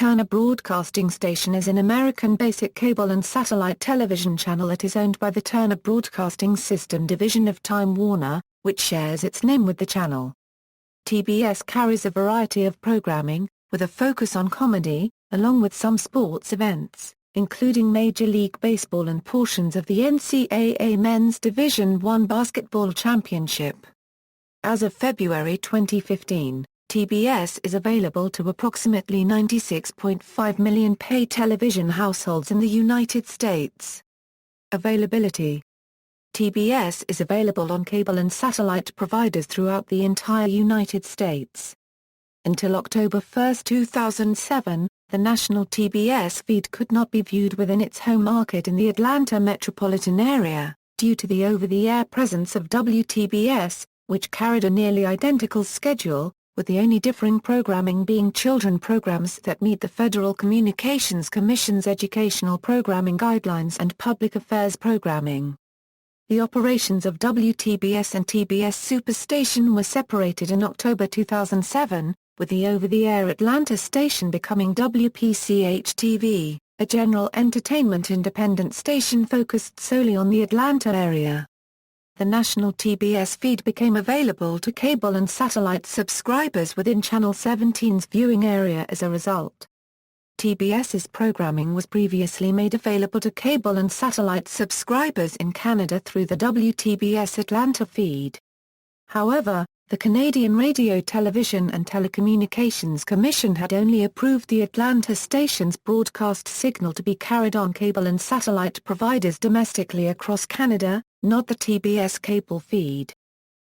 Turner Broadcasting Station is an American basic cable and satellite television channel that is owned by the Turner Broadcasting System division of Time Warner, which shares its name with the channel. TBS carries a variety of programming, with a focus on comedy, along with some sports events, including Major League Baseball and portions of the NCAA Men's Division I Basketball Championship. As of February 2015, TBS is available to approximately 96.5 million pay television households in the United States. Availability: TBS is available on cable and satellite providers throughout the entire United States. Until October 1, 2007, the national TBS feed could not be viewed within its home market in the Atlanta metropolitan area, due to the over-the-air presence of WTBS, which carried a nearly identical schedule, with the only differing programming being children programs that meet the Federal Communications Commission's educational programming guidelines and public affairs programming. The operations of WTBS and TBS Superstation were separated in October 2007, with the over-the-air Atlanta station becoming WPCH-TV, a general entertainment independent station focused solely on the Atlanta area. The national TBS feed became available to cable and satellite subscribers within Channel 17's viewing area as a result. TBS's programming was previously made available to cable and satellite subscribers in Canada through the WTBS Atlanta feed. However, the Canadian Radio Television and Telecommunications Commission had only approved the Atlanta station's broadcast signal to be carried on cable and satellite providers domestically across Canada, not the TBS cable feed.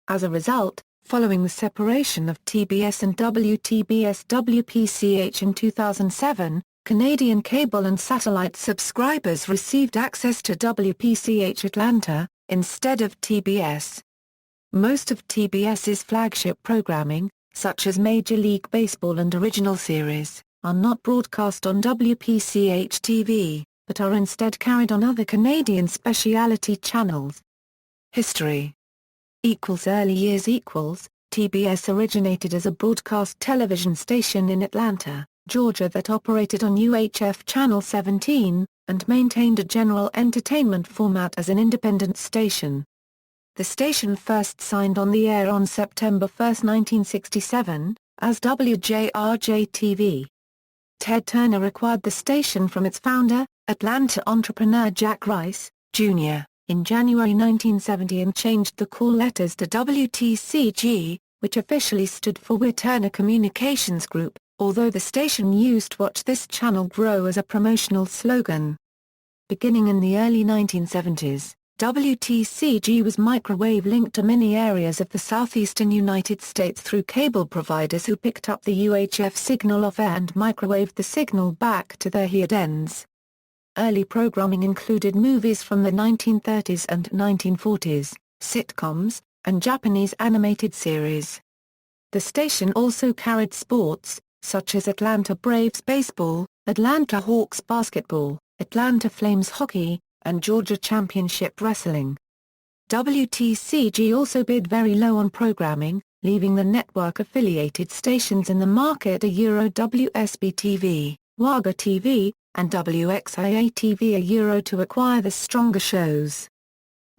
As a result, following the separation of TBS and WTBS-WPCH in 2007, Canadian cable and satellite subscribers received access to WPCH Atlanta, instead of TBS. Most of TBS's flagship programming, such as Major League Baseball and original series, are not broadcast on WPCH-TV, but are instead carried on other Canadian specialty channels. History. Early years. TBS originated as a broadcast television station in Atlanta, Georgia that operated on UHF Channel 17, and maintained a general entertainment format as an independent station. The station first signed on the air on September 1, 1967, as WJRJ-TV. Ted Turner acquired the station from its founder, Atlanta entrepreneur Jack Rice, Jr., in January 1970 and changed the call letters to WTCG, which officially stood for We're Turner Communications Group, although the station used Watch This Channel Grow as a promotional slogan. Beginning in the early 1970s, WTCG was microwave-linked to many areas of the southeastern United States through cable providers who picked up the UHF signal off-air and microwaved the signal back to their heard ends. Early programming included movies from the 1930s and 1940s, sitcoms, and Japanese animated series. The station also carried sports, such as Atlanta Braves baseball, Atlanta Hawks basketball, Atlanta Flames hockey, and Georgia Championship Wrestling. WTCG also bid very low on programming, leaving the network-affiliated stations in the market WSB-TV, Waga TV, and WXIA-TV to acquire the stronger shows.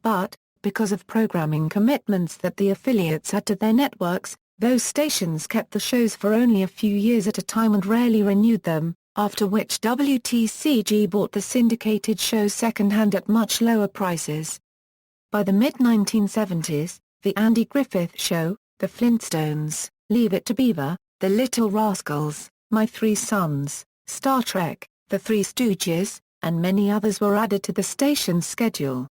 But, because of programming commitments that the affiliates had to their networks, those stations kept the shows for only a few years at a time and rarely renewed them, after which WTCG bought the syndicated shows second-hand at much lower prices. By the mid-1970s, The Andy Griffith Show, The Flintstones, Leave It to Beaver, The Little Rascals, My Three Sons, Star Trek, The Three Stooges, and many others were added to the station's schedule.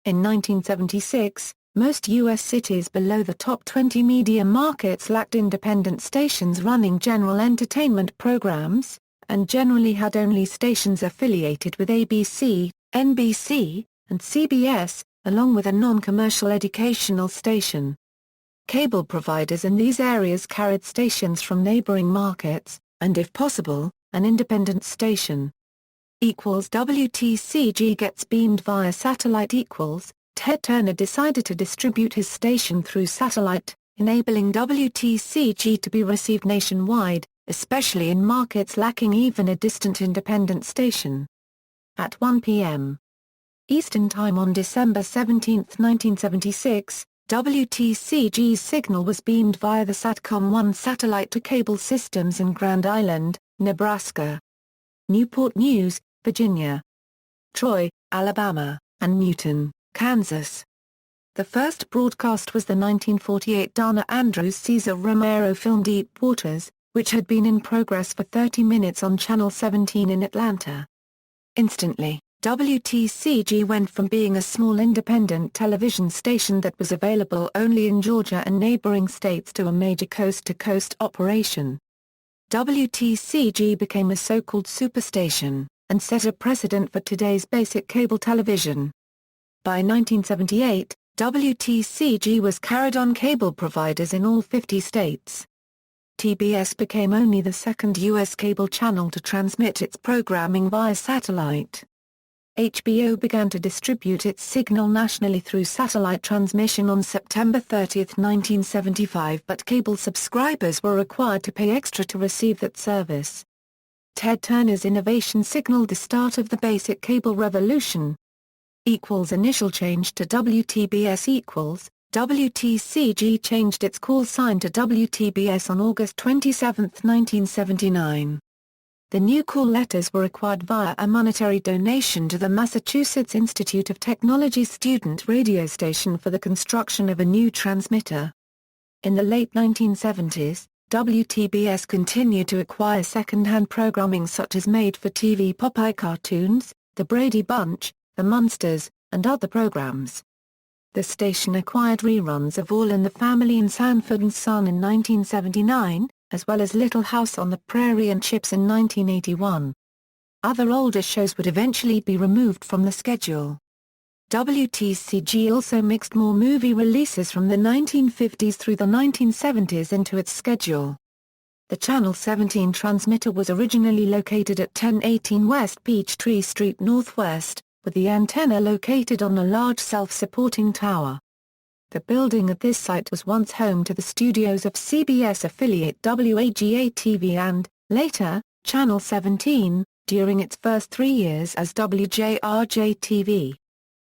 In 1976, most U.S. cities below the top 20 media markets lacked independent stations running general entertainment programs, and generally had only stations affiliated with ABC, NBC, and CBS, along with a non-commercial educational station. Cable providers in these areas carried stations from neighboring markets, and if possible, an independent station. WTCG gets beamed via satellite. Ted Turner decided to distribute his station through satellite, enabling WTCG to be received nationwide, especially in markets lacking even a distant independent station. At 1 p.m. Eastern Time on December 17, 1976, WTCG's signal was beamed via the SATCOM-1 satellite to cable systems in Grand Island, Nebraska, Newport News, Virginia, Troy, Alabama, and Newton, Kansas. The first broadcast was the 1948 Dana Andrews Cesar Romero film Deep Waters, which had been in progress for 30 minutes on Channel 17 in Atlanta. Instantly, WTCG went from being a small independent television station that was available only in Georgia and neighboring states to a major coast-to-coast operation. WTCG became a so-called superstation, and set a precedent for today's basic cable television. By 1978, WTCG was carried on cable providers in all 50 states. TBS became only the second U.S. cable channel to transmit its programming via satellite. HBO began to distribute its signal nationally through satellite transmission on September 30, 1975, but cable subscribers were required to pay extra to receive that service. Ted Turner's innovation signaled the start of the basic cable revolution. Initial change to WTBS WTCG changed its call sign to WTBS on August 27, 1979. The new call letters were acquired via a monetary donation to the Massachusetts Institute of Technology's student radio station for the construction of a new transmitter. In the late 1970s, WTBS continued to acquire second-hand programming such as made-for-TV Popeye cartoons, The Brady Bunch, The Munsters, and other programs. The station acquired reruns of All in the Family and Sanford and Son in 1979, as well as Little House on the Prairie and Chips in 1981. Other older shows would eventually be removed from the schedule. WTCG also mixed more movie releases from the 1950s through the 1970s into its schedule. The Channel 17 transmitter was originally located at 1018 West Peachtree Street Northwest, with the antenna located on a large self-supporting tower. The building at this site was once home to the studios of CBS affiliate WAGA-TV and, later, Channel 17, during its first 3 years as WJRJ-TV.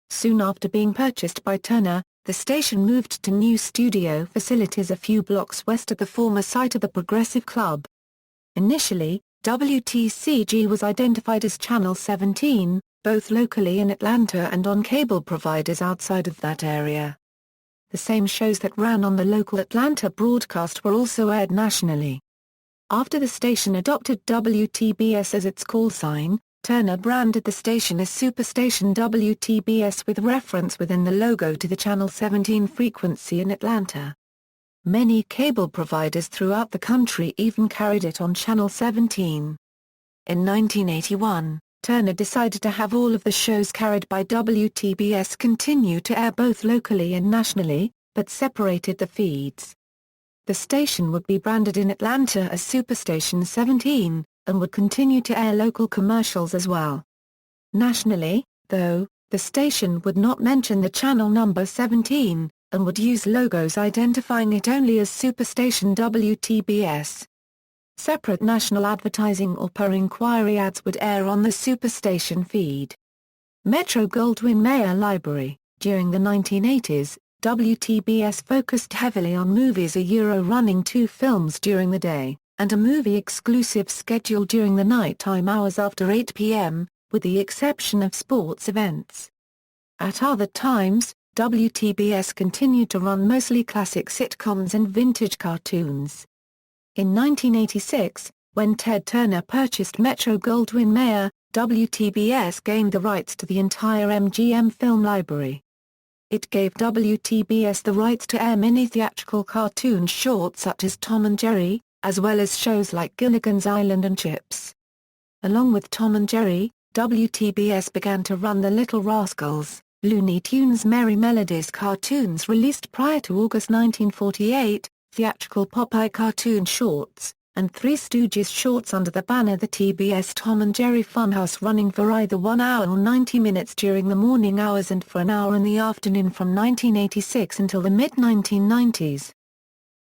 Soon after being purchased by Turner, the station moved to new studio facilities a few blocks west of the former site of the Progressive Club. Initially, WTCG was identified as Channel 17, both locally in Atlanta and on cable providers outside of that area. The same shows that ran on the local Atlanta broadcast were also aired nationally. After the station adopted WTBS as its call sign, Turner branded the station as Superstation WTBS with reference within the logo to the Channel 17 frequency in Atlanta. Many cable providers throughout the country even carried it on Channel 17. In 1981, Turner decided to have all of the shows carried by WTBS continue to air both locally and nationally, but separated the feeds. The station would be branded in Atlanta as Superstation 17, and would continue to air local commercials as well. Nationally, though, the station would not mention the channel number 17, and would use logos identifying it only as Superstation WTBS. Separate national advertising or per-inquiry ads would air on the Superstation feed. Metro-Goldwyn-Mayer Library. During the 1980s, WTBS focused heavily on movies, running 2 films during the day, and a movie-exclusive schedule during the nighttime hours after 8 p.m., with the exception of sports events. At other times, WTBS continued to run mostly classic sitcoms and vintage cartoons. In 1986, when Ted Turner purchased Metro-Goldwyn-Mayer, WTBS gained the rights to the entire MGM film library. It gave WTBS the rights to air mini-theatrical cartoon shorts such as Tom and Jerry, as well as shows like Gilligan's Island and Chips. Along with Tom and Jerry, WTBS began to run the Little Rascals, Looney Tunes Merry Melodies cartoons released prior to August 1948, theatrical Popeye cartoon shorts, and Three Stooges shorts under the banner the TBS Tom and Jerry Funhouse, running for either 1 hour or 90 minutes during the morning hours and for an hour in the afternoon from 1986 until the mid-1990s.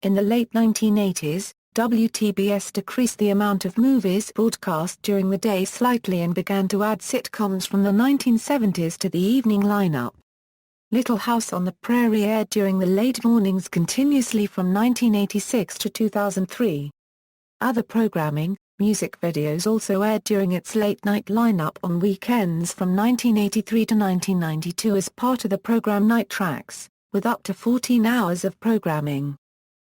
In the late 1980s, WTBS decreased the amount of movies broadcast during the day slightly and began to add sitcoms from the 1970s to the evening lineup. Little House on the Prairie aired during the late mornings continuously from 1986 to 2003. Other programming, music videos also aired during its late-night lineup on weekends from 1983 to 1992 as part of the program Night Tracks, with up to 14 hours of programming.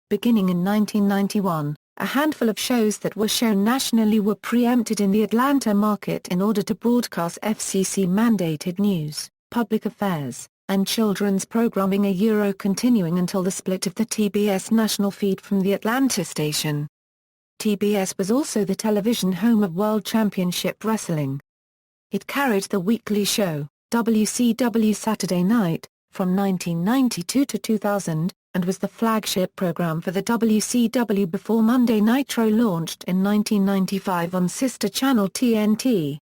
Beginning in 1991, a handful of shows that were shown nationally were preempted in the Atlanta market in order to broadcast FCC-mandated news, public affairs, and children's programming continuing until the split of the TBS national feed from the Atlanta station. TBS was also the television home of World Championship Wrestling. It carried the weekly show, WCW Saturday Night, from 1992 to 2000, and was the flagship program for the WCW before Monday Nitro launched in 1995 on sister channel TNT.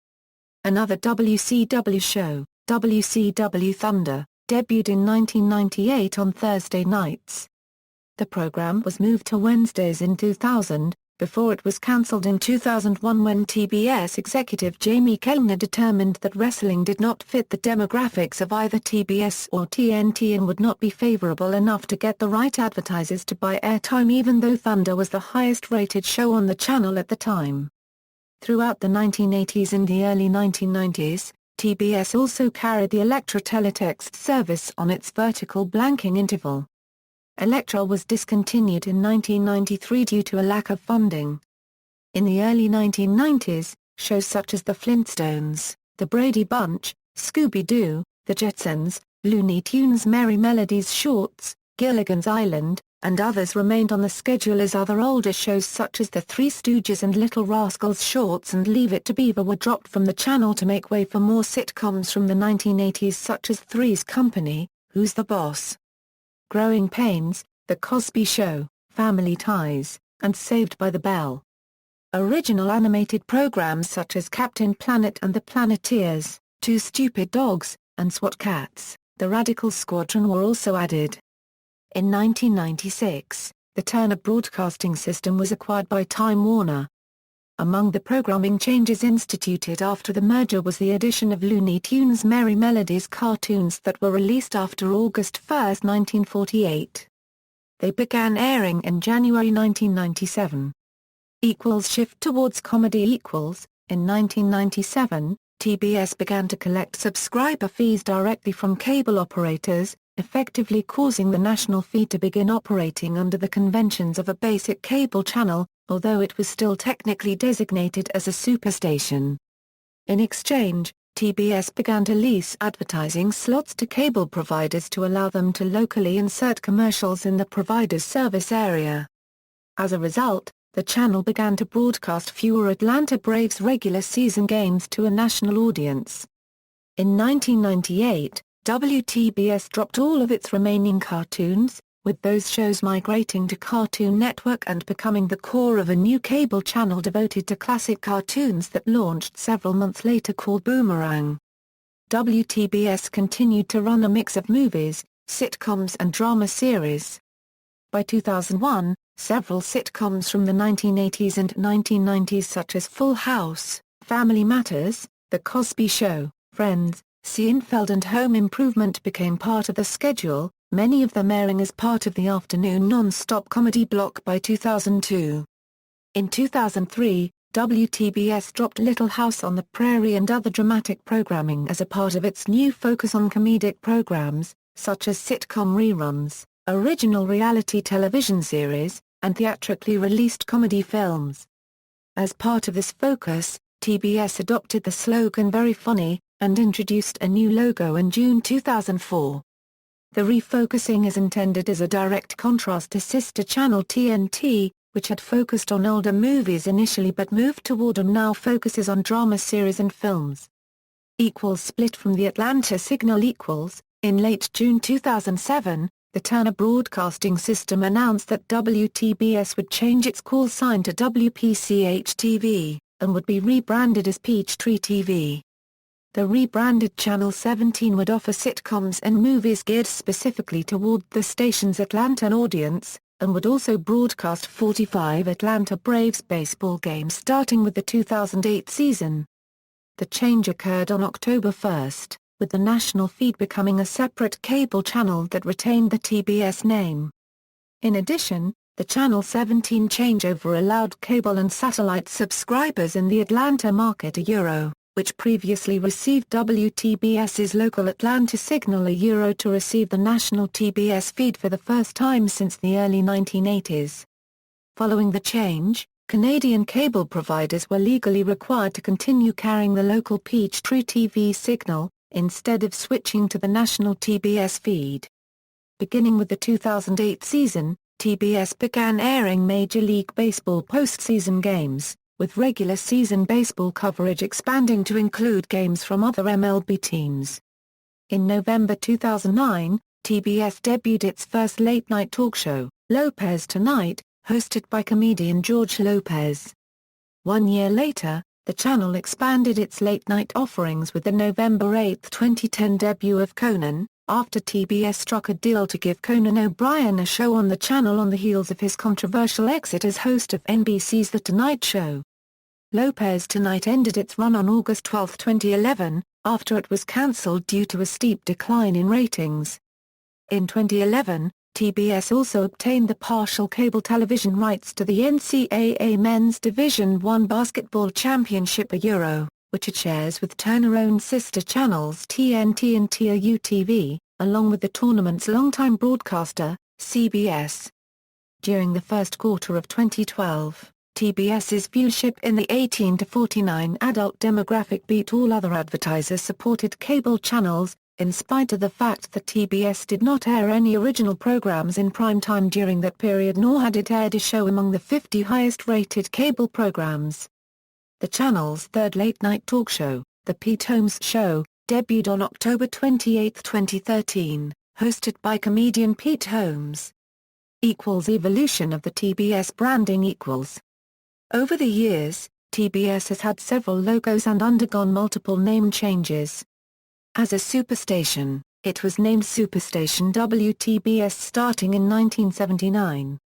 Another WCW show, WCW Thunder, debuted in 1998 on Thursday nights. The program was moved to Wednesdays in 2000, before it was cancelled in 2001 when TBS executive Jamie Kellner determined that wrestling did not fit the demographics of either TBS or TNT and would not be favorable enough to get the right advertisers to buy airtime even though Thunder was the highest-rated show on the channel at the time. Throughout the 1980s and the early 1990s, TBS also carried the Electra teletext service on its vertical blanking interval. Electra was discontinued in 1993 due to a lack of funding. In the early 1990s, shows such as The Flintstones, The Brady Bunch, Scooby-Doo, The Jetsons, Looney Tunes Merry Melodies Shorts, Gilligan's Island, and others remained on the schedule as other older shows such as The Three Stooges and Little Rascals Shorts and Leave It to Beaver were dropped from the channel to make way for more sitcoms from the 1980s such as Three's Company, Who's the Boss?, Growing Pains, The Cosby Show, Family Ties, and Saved by the Bell. Original animated programs such as Captain Planet and the Planeteers, Two Stupid Dogs, and SWAT Cats, The Radical Squadron were also added. In 1996, the Turner Broadcasting System was acquired by Time Warner. Among the programming changes instituted after the merger was the addition of Looney Tunes Merry Melodies cartoons that were released after August 1, 1948. They began airing in January 1997. Shift towards comedy. In 1997, TBS began to collect subscriber fees directly from cable operators, effectively causing the national feed to begin operating under the conventions of a basic cable channel, although it was still technically designated as a superstation. In exchange, TBS began to lease advertising slots to cable providers to allow them to locally insert commercials in the provider's service area. As a result, the channel began to broadcast fewer Atlanta Braves regular season games to a national audience. In 1998, WTBS dropped all of its remaining cartoons, with those shows migrating to Cartoon Network and becoming the core of a new cable channel devoted to classic cartoons that launched several months later called Boomerang. WTBS continued to run a mix of movies, sitcoms and drama series. By 2001, several sitcoms from the 1980s and 1990s such as Full House, Family Matters, The Cosby Show, Friends, Seinfeld and Home Improvement became part of the schedule, many of them airing as part of the afternoon non-stop comedy block by 2002. In 2003, WTBS dropped Little House on the Prairie and other dramatic programming as a part of its new focus on comedic programs, such as sitcom reruns, original reality television series, and theatrically released comedy films. As part of this focus, TBS adopted the slogan "Very Funny," and introduced a new logo in June 2004. The refocusing is intended as a direct contrast to sister channel TNT, which had focused on older movies initially but moved toward and now focuses on drama series and films. Split from the Atlanta signal. In late June 2007, the Turner Broadcasting System announced that WTBS would change its call sign to WPCH-TV, and would be rebranded as Peachtree TV. The rebranded Channel 17 would offer sitcoms and movies geared specifically toward the station's Atlanta audience, and would also broadcast 45 Atlanta Braves baseball games starting with the 2008 season. The change occurred on October 1, with the national feed becoming a separate cable channel that retained the TBS name. In addition, the Channel 17 changeover allowed cable and satellite subscribers in the Atlanta market which previously received WTBS's local Atlanta signal to receive the national TBS feed for the first time since the early 1980s. Following the change, Canadian cable providers were legally required to continue carrying the local Peachtree TV signal, instead of switching to the national TBS feed. Beginning with the 2008 season, TBS began airing Major League Baseball postseason games, with regular season baseball coverage expanding to include games from other MLB teams. In November 2009, TBS debuted its first late-night talk show, Lopez Tonight, hosted by comedian George Lopez. 1 year later, the channel expanded its late-night offerings with the November 8, 2010 debut of Conan, after TBS struck a deal to give Conan O'Brien a show on the channel on the heels of his controversial exit as host of NBC's The Tonight Show. Lopez Tonight ended its run on August 12, 2011, after it was cancelled due to a steep decline in ratings. In 2011, TBS also obtained the partial cable television rights to the NCAA Men's Division I Basketball Championship which it shares with Turner-owned sister channels TNT and TRU-TV, along with the tournament's longtime broadcaster, CBS. During the first quarter of 2012, TBS's viewership in the 18 to 49 adult demographic beat all other advertiser-supported cable channels, in spite of the fact that TBS did not air any original programs in prime time during that period, nor had it aired a show among the 50 highest-rated cable programs. The channel's third late-night talk show, The Pete Holmes Show, debuted on October 28, 2013, hosted by comedian Pete Holmes. Evolution of the TBS branding. Over the years, TBS has had several logos and undergone multiple name changes. As a superstation, it was named Superstation WTBS starting in 1979.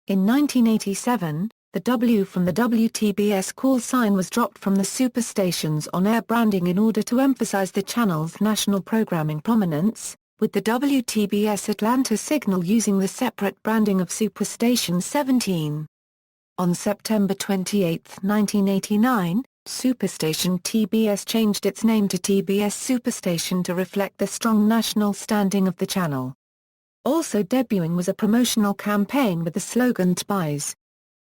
In 1987, the W from the WTBS call sign was dropped from the superstation's on-air branding in order to emphasize the channel's national programming prominence, with the WTBS Atlanta signal using the separate branding of Superstation 17. On September 28, 1989, Superstation TBS changed its name to TBS Superstation to reflect the strong national standing of the channel. Also debuting was a promotional campaign with the slogan TBS,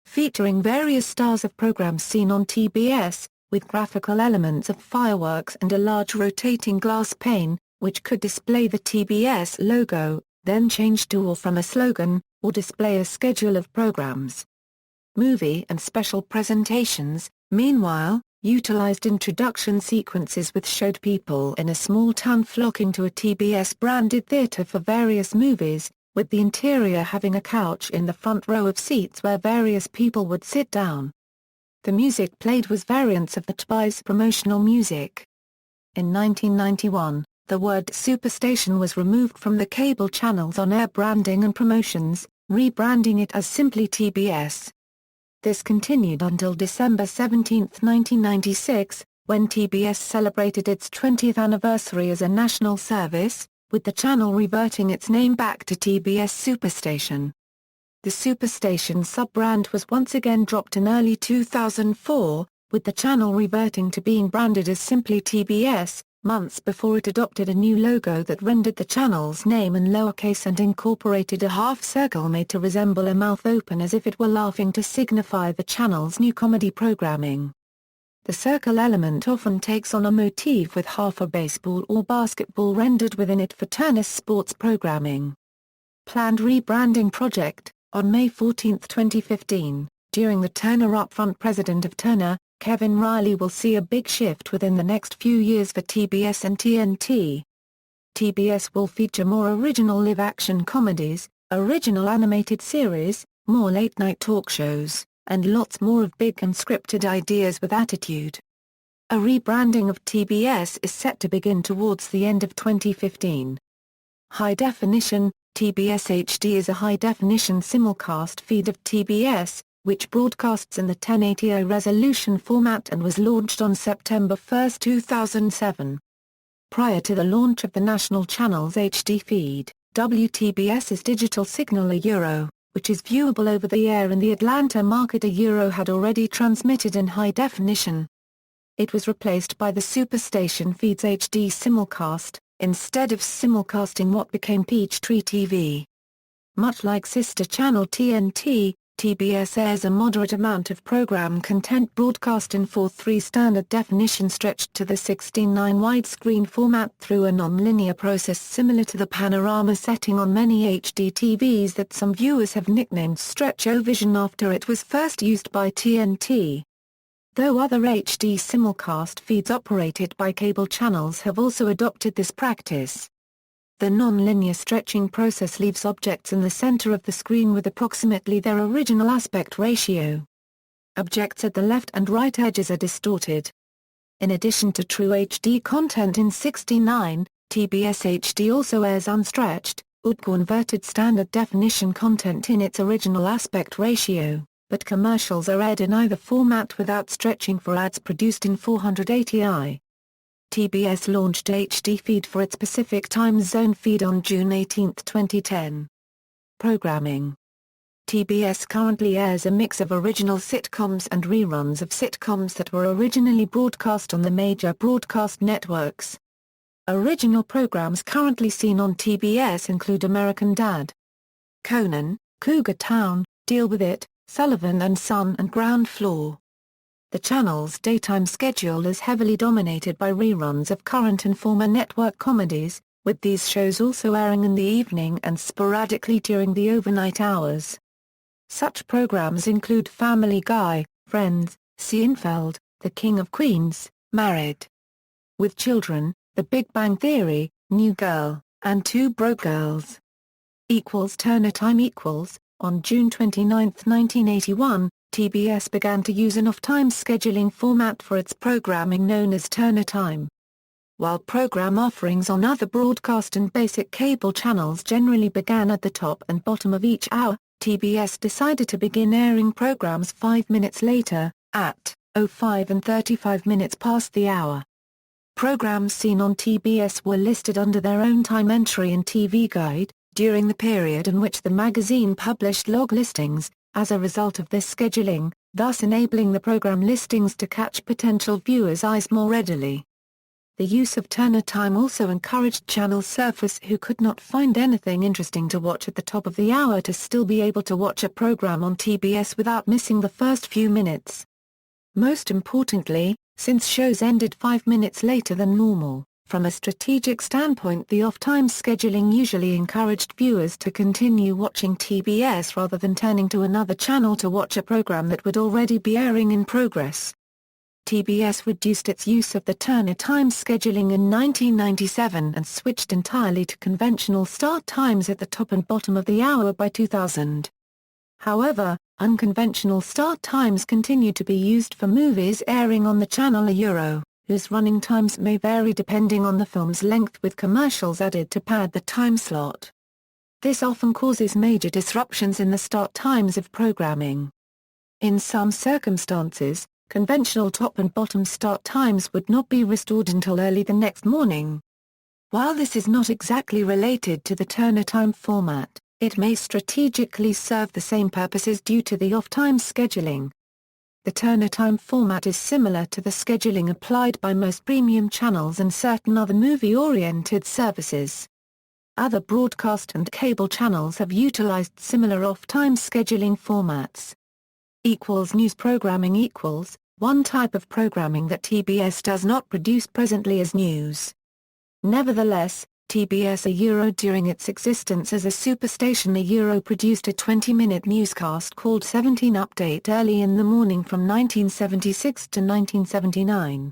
featuring various stars of programs seen on TBS, with graphical elements of fireworks and a large rotating glass pane, which could display the TBS logo, then change to or from a slogan, or display a schedule of programs. Movie and special presentations, meanwhile, utilized introduction sequences which showed people in a small town flocking to a TBS-branded theater for various movies, with the interior having a couch in the front row of seats where various people would sit down. The music played was variants of the TBS promotional music. In 1991, the word Superstation was removed from the cable channel's on-air branding and promotions, rebranding it as simply TBS. This continued until December 17, 1996, when TBS celebrated its 20th anniversary as a national service, with the channel reverting its name back to TBS Superstation. The Superstation sub-brand was once again dropped in early 2004, with the channel reverting to being branded as simply TBS, months before it adopted a new logo that rendered the channel's name in lowercase and incorporated a half-circle made to resemble a mouth open as if it were laughing to signify the channel's new comedy programming. The circle element often takes on a motif with half a baseball or basketball rendered within it for Turner's sports programming. Planned rebranding project. On May 14, 2015, during the Turner Upfront, president of Turner, Kevin Riley will see a big shift within the next few years for TBS and TNT. TBS will feature more original live-action comedies, original animated series, more late-night talk shows, and lots more of big unscripted ideas with attitude. A rebranding of TBS is set to begin towards the end of 2015. High definition, TBS HD is a high-definition simulcast feed of TBS, which broadcasts in the 1080p resolution format and was launched on September 1, 2007. Prior to the launch of the national channel's HD feed, WTBS's digital signal Euro, which is viewable over the air in the Atlanta market Euro, had already transmitted in high definition. It was replaced by the superstation feed's HD simulcast, instead of simulcasting what became Peachtree TV. Much like sister channel TNT, TBS airs a moderate amount of program content broadcast in 4:3 standard definition stretched to the 16:9 widescreen format through a non-linear process similar to the panorama setting on many HD TVs that some viewers have nicknamed Stretch-O-Vision after it was first used by TNT. Though other HD simulcast feeds operated by cable channels have also adopted this practice. The non-linear stretching process leaves objects in the center of the screen with approximately their original aspect ratio. Objects at the left and right edges are distorted. In addition to true HD content in 16:9, TBS HD also airs unstretched, UDCA-converted standard definition content in its original aspect ratio, but commercials are aired in either format without stretching for ads produced in 480i. TBS launched HD feed for its Pacific Time Zone feed on June 18, 2010. Programming. TBS currently airs a mix of original sitcoms and reruns of sitcoms that were originally broadcast on the major broadcast networks. Original programs currently seen on TBS include American Dad!, Conan, Cougar Town, Deal With It, Sullivan and Son and Ground Floor. The channel's daytime schedule is heavily dominated by reruns of current and former network comedies, with these shows also airing in the evening and sporadically during the overnight hours. Such programs include Family Guy, Friends, Seinfeld, The King of Queens, Married with Children, The Big Bang Theory, New Girl, and Two Broke Girls. Turner Time On June 29, 1981, TBS began to use an off-time scheduling format for its programming known as Turner Time. While program offerings on other broadcast and basic cable channels generally began at the top and bottom of each hour, TBS decided to begin airing programs 5 minutes later, at 05 and 35 minutes past the hour. Programs seen on TBS were listed under their own time entry in TV Guide, during the period in which the magazine published log listings, as a result of this scheduling, thus enabling the program listings to catch potential viewers' eyes more readily. The use of Turner Time also encouraged channel surfers who could not find anything interesting to watch at the top of the hour to still be able to watch a program on TBS without missing the first few minutes. Most importantly, since shows ended 5 minutes later than normal, from a strategic standpoint, the off-time scheduling usually encouraged viewers to continue watching TBS rather than turning to another channel to watch a program that would already be airing in progress. TBS reduced its use of the Turner Time scheduling in 1997 and switched entirely to conventional start times at the top and bottom of the hour by 2000. However, unconventional start times continue to be used for movies airing on the channel Euro, whose running times may vary depending on the film's length, with commercials added to pad the time slot. This often causes major disruptions in the start times of programming. In some circumstances, conventional top and bottom start times would not be restored until early the next morning. While this is not exactly related to the Turner Time format, it may strategically serve the same purposes due to the off-time scheduling. The Turner Time format is similar to the scheduling applied by most premium channels and certain other movie-oriented services. Other broadcast and cable channels have utilized similar off-time scheduling formats. News programming one type of programming that TBS does not produce presently is news. Nevertheless, TBS Euro during its existence as a superstation Euro produced a 20-minute newscast called 17 Update early in the morning from 1976 to 1979.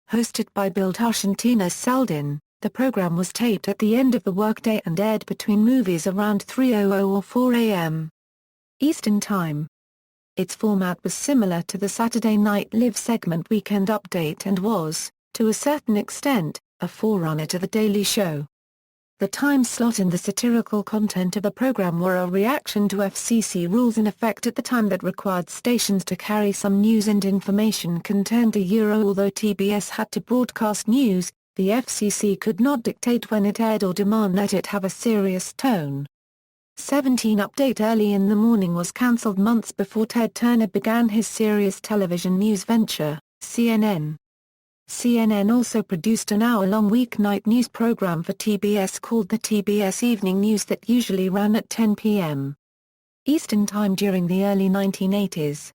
Hosted by Bill Tush and Tina Seldin, the program was taped at the end of the workday and aired between movies around 3:00 or 4 a.m. Eastern Time. Its format was similar to the Saturday Night Live segment Weekend Update and was, to a certain extent, a forerunner to The Daily Show. The time slot and the satirical content of the program were a reaction to FCC rules in effect at the time that required stations to carry some news and information content. Although TBS had to broadcast news, the FCC could not dictate when it aired or demand that it have a serious tone. 17 Update early in the morning was cancelled months before Ted Turner began his serious television news venture, CNN. CNN also produced an hour-long weeknight news program for TBS called the TBS Evening News that usually ran at 10 p.m. Eastern Time during the early 1980s.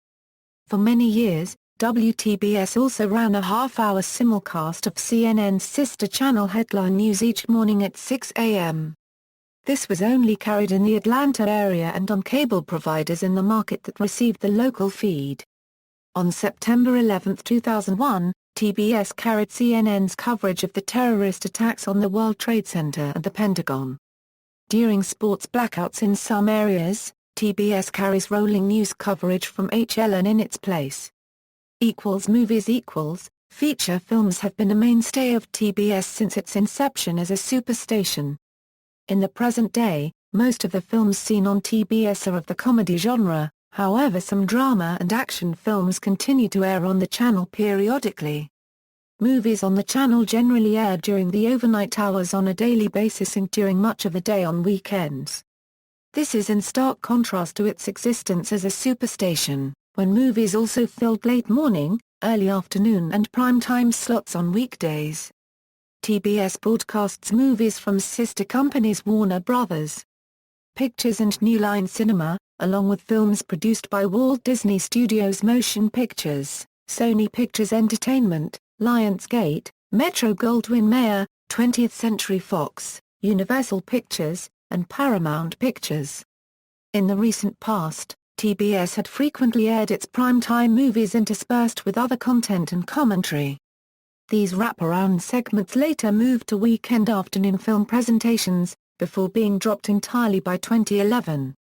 For many years, WTBS also ran a half-hour simulcast of CNN's sister channel Headline News each morning at 6 a.m. This was only carried in the Atlanta area and on cable providers in the market that received the local feed. On September 11, 2001, TBS carried CNN's coverage of the terrorist attacks on the World Trade Center and the Pentagon. During sports blackouts in some areas, TBS carries rolling news coverage from HLN in its place. Movies feature films have been a mainstay of TBS since its inception as a superstation. In the present day, most of the films seen on TBS are of the comedy genre. However, some drama and action films continue to air on the channel periodically. Movies on the channel generally air during the overnight hours on a daily basis and during much of the day on weekends. This is in stark contrast to its existence as a superstation, when movies also filled late morning, early afternoon and prime-time slots on weekdays. TBS broadcasts movies from sister companies Warner Bros. Pictures and New Line Cinema, along with films produced by Walt Disney Studios Motion Pictures, Sony Pictures Entertainment, Lionsgate, Metro-Goldwyn-Mayer, 20th Century Fox, Universal Pictures, and Paramount Pictures. In the recent past, TBS had frequently aired its primetime movies interspersed with other content and commentary. These wraparound segments later moved to weekend afternoon film presentations, before being dropped entirely by 2011.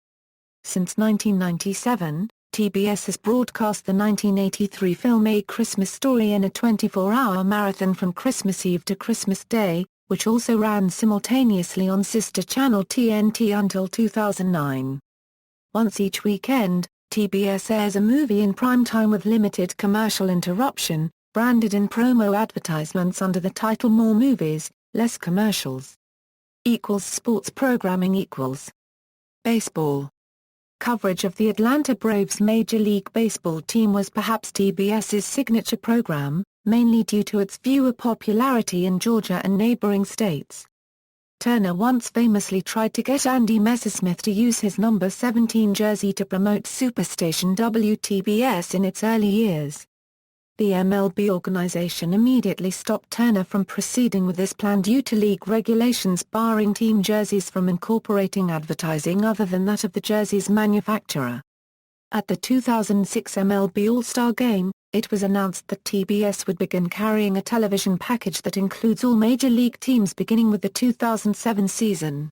Since 1997, TBS has broadcast the 1983 film A Christmas Story in a 24-hour marathon from Christmas Eve to Christmas Day, which also ran simultaneously on sister channel TNT until 2009. Once each weekend, TBS airs a movie in primetime with limited commercial interruption, branded in promo advertisements under the title More Movies, Less Commercials. Sports programming Baseball. Coverage of the Atlanta Braves Major League Baseball team was perhaps TBS's signature program, mainly due to its viewer popularity in Georgia and neighboring states. Turner once famously tried to get Andy Messersmith to use his number 17 jersey to promote superstation WTBS in its early years. The MLB organization immediately stopped Turner from proceeding with this plan due to league regulations barring team jerseys from incorporating advertising other than that of the jersey's manufacturer. At the 2006 MLB All-Star Game, it was announced that TBS would begin carrying a television package that includes all major league teams beginning with the 2007 season.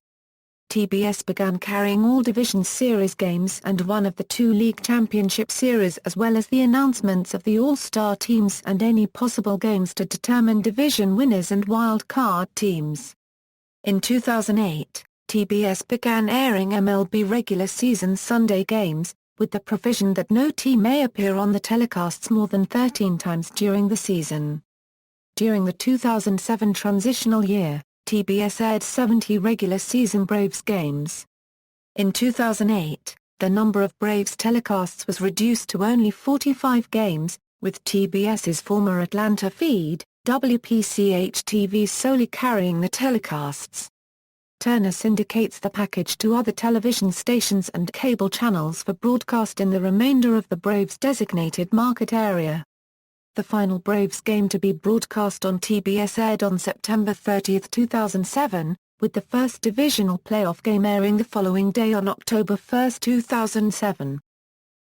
TBS began carrying all Division Series games and one of the two League Championship Series as well as the announcements of the All-Star teams and any possible games to determine division winners and wild card teams. In 2008, TBS began airing MLB regular season Sunday games, with the provision that no team may appear on the telecasts more than 13 times during the season. During the 2007 transitional year, TBS aired 70 regular season Braves games. In 2008, the number of Braves telecasts was reduced to only 45 games, with TBS's former Atlanta feed, WPCH-TV solely carrying the telecasts. Turner syndicates the package to other television stations and cable channels for broadcast in the remainder of the Braves' designated market area. The final Braves game to be broadcast on TBS aired on September 30, 2007, with the first divisional playoff game airing the following day on October 1, 2007.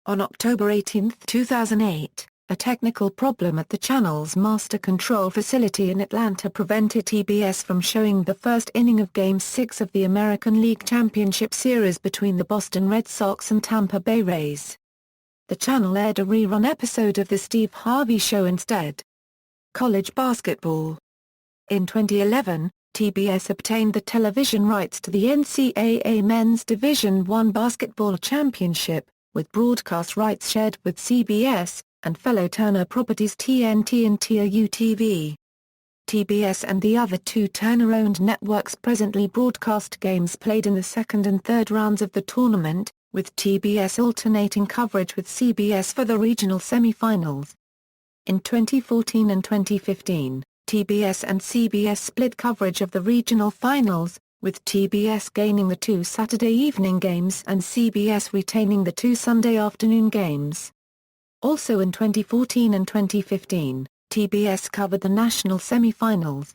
On October 18, 2008, a technical problem at the channel's master control facility in Atlanta prevented TBS from showing the first inning of Game 6 of the American League Championship Series between the Boston Red Sox and Tampa Bay Rays. The channel aired a rerun episode of The Steve Harvey Show instead. College basketball. In 2011, TBS obtained the television rights to the NCAA Men's Division I Basketball Championship, with broadcast rights shared with CBS, and fellow Turner properties TNT and TRU-TV. TBS and the other two Turner-owned networks presently broadcast games played in the second and third rounds of the tournament, with TBS alternating coverage with CBS for the regional semi-finals. In 2014 and 2015, TBS and CBS split coverage of the regional finals, with TBS gaining the two Saturday evening games and CBS retaining the two Sunday afternoon games. Also in 2014 and 2015, TBS covered the national semi-finals.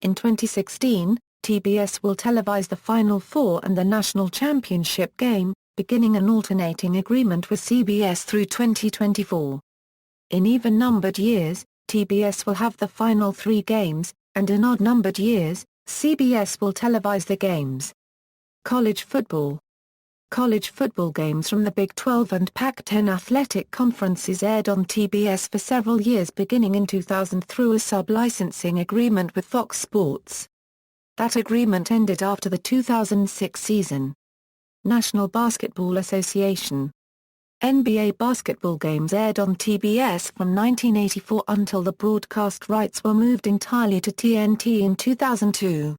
In 2016, TBS will televise the Final Four and the national championship game, beginning an alternating agreement with CBS through 2024. In even-numbered years, TBS will have the final three games, and in odd-numbered years, CBS will televise the games. College football. College football games from the Big 12 and Pac-10 athletic conferences aired on TBS for several years beginning in 2000 through a sub-licensing agreement with Fox Sports. That agreement ended after the 2006 season. National Basketball Association. NBA basketball games aired on TBS from 1984 until the broadcast rights were moved entirely to TNT in 2002.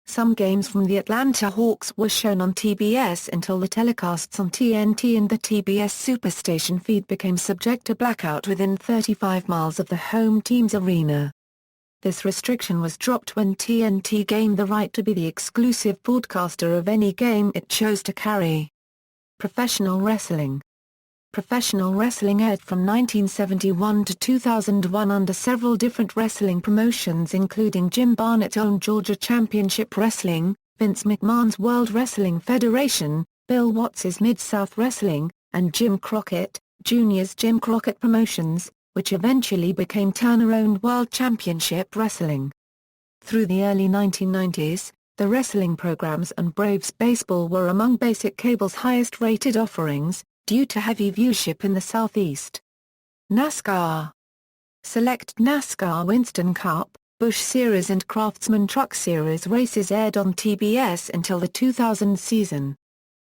Some games from the Atlanta Hawks were shown on TBS until the telecasts on TNT and the TBS superstation feed became subject to blackout within 35 miles of the home team's arena. This restriction was dropped when TNT gained the right to be the exclusive broadcaster of any game it chose to carry. Professional wrestling. Professional wrestling aired from 1971 to 2001 under several different wrestling promotions including Jim Barnett-owned Georgia Championship Wrestling, Vince McMahon's World Wrestling Federation, Bill Watts's Mid-South Wrestling, and Jim Crockett, Jr.'s Jim Crockett Promotions, which eventually became Turner-owned World Championship Wrestling. Through the early 1990s, the wrestling programs and Braves baseball were among basic cable's highest-rated offerings, due to heavy viewership in the Southeast. NASCAR. Select NASCAR Winston Cup, Busch Series and Craftsman Truck Series races aired on TBS until the 2000 season.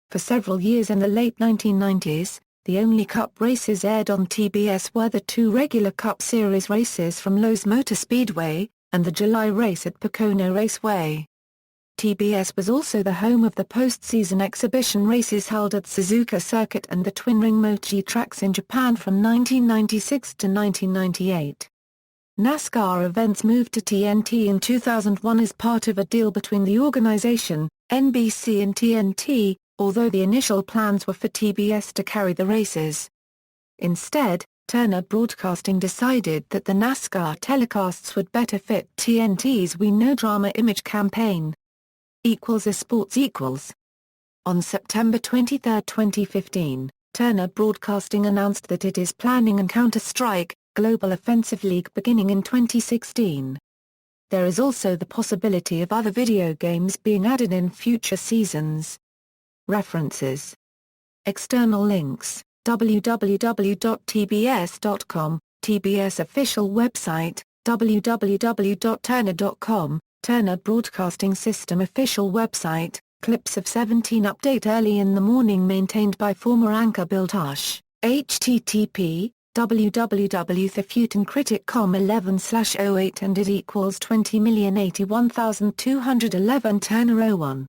For several years in the late 1990s, the only Cup races aired on TBS were the two regular Cup Series races from Lowe's Motor Speedway, and the July race at Pocono Raceway. TBS was also the home of the postseason exhibition races held at Suzuka Circuit and the twin-ring Mochi tracks in Japan from 1996 to 1998. NASCAR events moved to TNT in 2001 as part of a deal between the organization, NBC and TNT, although the initial plans were for TBS to carry the races. Instead, Turner Broadcasting decided that the NASCAR telecasts would better fit TNT's We No Drama image campaign. Esports. On September 23, 2015, Turner Broadcasting announced that it is planning an Counter-Strike Global Offensive League beginning in 2016. There is also the possibility of other video games being added in future seasons. References. External links: www.tbs.com, TBS official website, www.turner.com, Turner Broadcasting System official website, clips of 17 update early in the morning maintained by former anchor Bill Tush, http, www.thefuturecritic.com 11/08 and it equals 20,081,211 Turner 01.